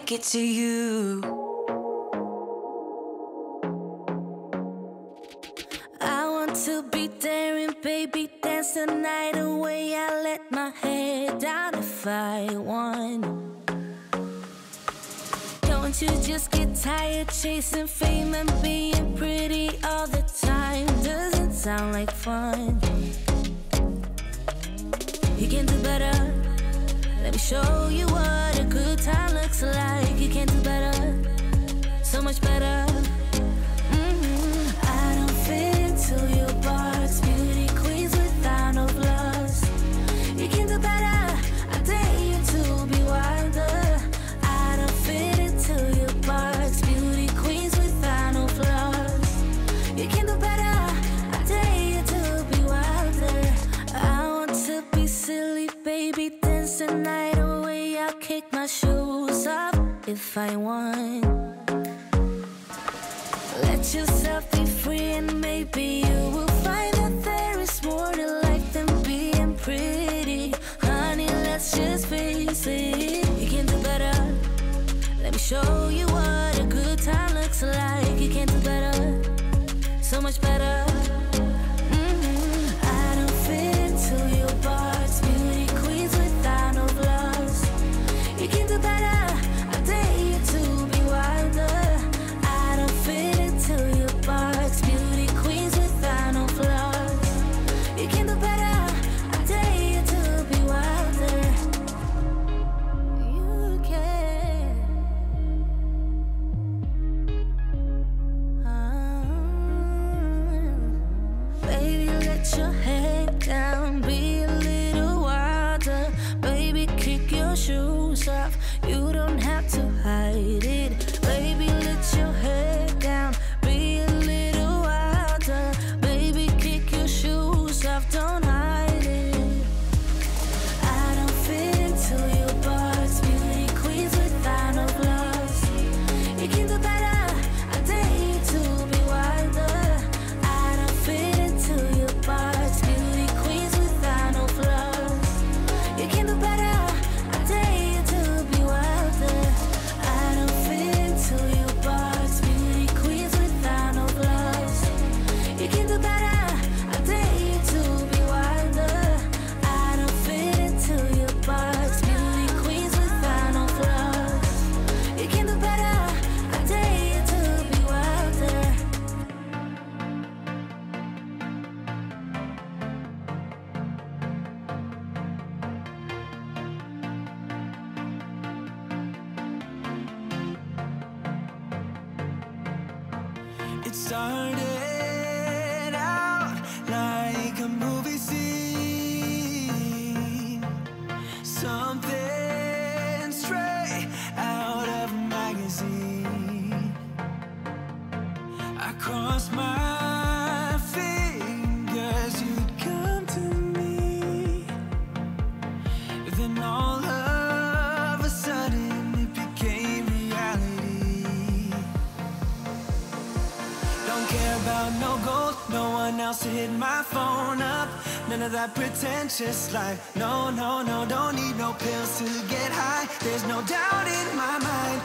make it to you. I want to be daring, baby, dance the night away. I let my head down if I won. Don't you just get tired chasing fame and being pretty all the time? Doesn't sound like fun. You can do better. Let me show you what a good time looks like. You can do better, so much better. I don't fit into your box. Beauty queens without no flaws. You can do better. I dare you to be wilder. I don't fit into your box. Beauty queens without no flaws. You can do better. I dare you to be wilder. I want to be silly, baby, dance the night away. I'll kick my shoes off if I want. Let yourself be free and maybe you will find that there is more to life than being pretty. Honey, let's just face it. You can do better. Let me show you what a good time looks like. You can do better, so much better. I don't fit into your box. Beauty queens without no flaws. You can do better. I dare you to be wilder. I don't fit into your box. Beauty queens without no flaws. You can do better. I dare you to be wilder. You can. Baby, let your head down. Be a little wilder. Baby, kick your shoes off. You don't have to hide it. Baby, let your head down. Be a little wilder. Baby, kick your shoes off. Don't hide it. I don't fit into your box. Beauty queens without no flaws. You can do better. I dare you to be wilder. I don't fit into your box. Beauty queens without no flaws. You can do better. I dare you to be wilder. I don't fit into your box. Beauty queens without no flaws. You can do better. I dare you to be wilder. I don't fit into your box. Beauty queens without no flaws. You can do better. I dare you to be wilder. It started out like a movie scene, something straight out of a magazine. I crossed my fingers you'd come to me. Then all of a sudden it became reality. Don't care about no gold, no one else to hit my phone up. None of that pretentious life. No, no, no, don't need no pills to get high. There's no doubt in my mind.